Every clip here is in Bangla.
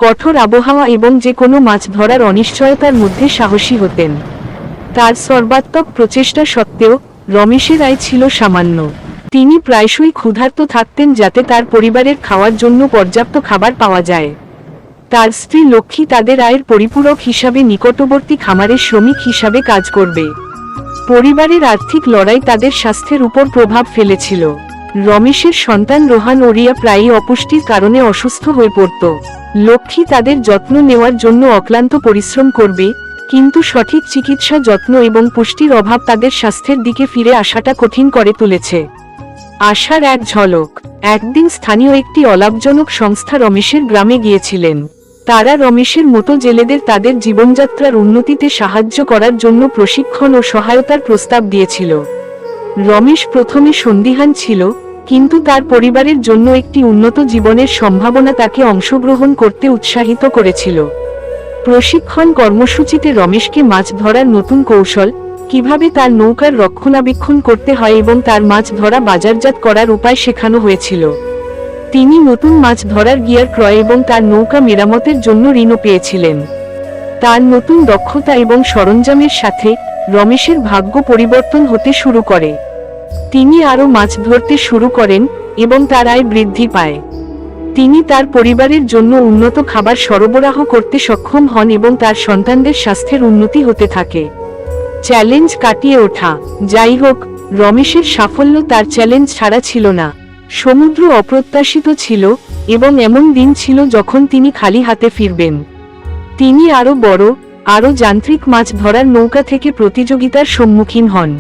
কঠোর আবহাওয়া এবং যে কোনো মাছ ধরার অনিশ্চয়তার মধ্যে সাহসী হতেন। তার সর্বাত্মক প্রচেষ্টা সত্ত্বেও রমেশের আয় ছিল সামান্য। তিনি প্রায়শই ক্ষুধার্ত থাকতেন যাতে তার পরিবারের খাওয়ার জন্য পর্যাপ্ত খাবার পাওয়া যায়। তার স্ত্রী লক্ষ্মী তাদের আয়ের পরিপূরক হিসাবে নিকটবর্তী খামারের শ্রমিক হিসাবে কাজ করবে। পরিবারের আর্থিক লড়াই তাদের স্বাস্থ্যের উপর প্রভাব ফেলেছিল। রমেশের সন্তান রোহান ও রিয়া প্রায়ই অপুষ্টির কারণে অসুস্থ হয়ে পড়ত। লক্ষ্মী তাদের যত্ন নেওয়ার জন্য অক্লান্ত পরিশ্রম করবে, কিন্তু সঠিক চিকিৎসা যত্ন এবং পুষ্টির অভাব তাদের স্বাস্থ্যের দিকে ফিরে আসাটা কঠিন করে তুলেছে। আশার এক ঝলক। একদিন স্থানীয় একটি অলাভজনক সংস্থা রমেশের গ্রামে গিয়েছিলেন। তারা রমেশের মতো জেলেদের তাদের জীবনযাত্রার উন্নতিতে সাহায্য করার জন্য প্রশিক্ষণ ও সহায়তার প্রস্তাব দিয়েছিল। রমেশ প্রথমে সন্দিহান ছিল, কিন্তু তার পরিবারের জন্য একটি উন্নত জীবনের সম্ভাবনা তাকে অংশগ্রহণ করতে উৎসাহিত করেছিল। প্রশিক্ষণ কর্মসূচিতে রমেশকে মাছ ধরার নতুন কৌশল, কিভাবে তার নৌকার রক্ষণাবেক্ষণ করতে হয় এবং তার মাছ ধরা বাজারজাত করার উপায় শেখানো হয়েছিল। তিনি নতুন মাছ ধরার গিয়ার ক্রয় এবং তার নৌকা মেরামতের জন্য ঋণও পেয়েছিলেন। তার নতুন দক্ষতা এবং সরঞ্জামের সাথে রমেশের ভাগ্য পরিবর্তন হতে শুরু করে। তিনি আরও মাছ ধরতে শুরু করেন এবং তার আয় বৃদ্ধি পায়। তিনি তার পরিবারের জন্য উন্নত খাবার সরবরাহ করতে সক্ষম হন এবং তার সন্তানদের স্বাস্থ্যের উন্নতি হতে থাকে। চ্যালেঞ্জ কাটিয়ে ওঠা। যাই হোক, রমেশের সাফল্য তার চ্যালেঞ্জ ছাড়া ছিল না। সমুদ্র অপ্রত্যাশিত ছিল এবং এমন দিন ছিল যখন তিনি খালি হাতে ফিরবেন। তিনি আরও বড়, আরও যান্ত্রিক মাছ ধরার নৌকা থেকে প্রতিযোগিতার সম্মুখীন হন।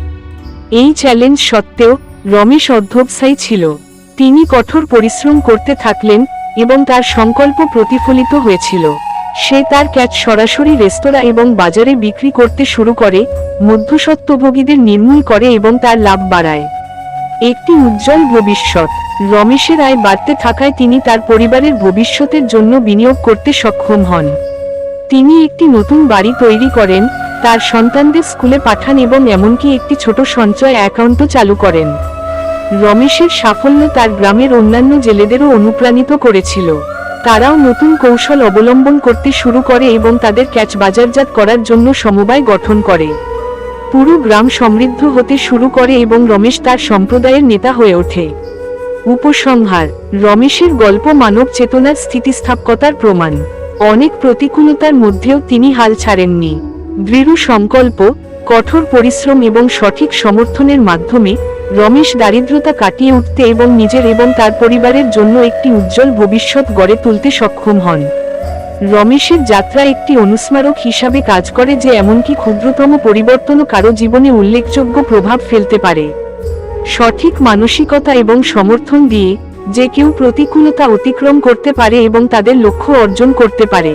এই চ্যালেঞ্জ সত্ত্বেও রমেশ অধ্যবসায়ী ছিল। তিনি কঠোর পরিশ্রম করতে থাকলেন এবং তার সংকল্প প্রতিফলিত হয়েছিল। সে তার ক্যাচ সরাসরি রেস্তোরাঁ এবং বাজারে বিক্রি করতে শুরু করে, মধ্যস্বত্বভোগীদের নির্মূল করে এবং তার লাভ বাড়ায়। একটি উজ্জ্বল ভবিষ্যৎ। রমেশের আয় বাড়তে থাকায় তিনি তার পরিবারের ভবিষ্যতের জন্য বিনিয়োগ করতে সক্ষম হন। তিনি একটি নতুন বাড়ি তৈরি করেন, তার সন্তানদের স্কুলে পাঠান এবং এমনকি একটি ছোট সঞ্চয় অ্যাকাউন্টও চালু করেন। রমেশের সাফল্য তার গ্রামের অন্যান্য জেলেদেরও অনুপ্রাণিত করেছিল। তারাও নতুন কৌশল অবলম্বন করতে শুরু করে এবং তাদের ক্যাচ বাজারজাত করার জন্য সমবায় গঠন করে। পুরো গ্রাম সমৃদ্ধ হতে শুরু করে এবং রমেশ তার সম্প্রদায়ের নেতা হয়ে ওঠে। উপসংহার: রমেশের গল্প মানব চেতনার স্থিতিস্থাপকতার প্রমাণ। অনেক প্রতিকূলতার মধ্যেও তিনি হাল ছাড়েননি। দৃঢ় সংকল্প, কঠোর পরিশ্রম এবং সঠিক সমর্থনের মাধ্যমে রমেশ দারিদ্রতা কাটিয়ে উঠতে এবং নিজের এবং তার পরিবারের জন্য একটি উজ্জ্বল ভবিষ্যৎ গড়ে তুলতে সক্ষম হন। রমেশের যাত্রা একটি অনুস্মারক হিসাবে কাজ করে যে এমনকি ক্ষুদ্রতম পরিবর্তনও কারো জীবনে উল্লেখযোগ্য প্রভাব ফেলতে পারে। সঠিক মানসিকতা এবং সমর্থন দিয়ে যে কেউ প্রতিকূলতা অতিক্রম করতে পারে এবং তাদের লক্ষ্য অর্জন করতে পারে।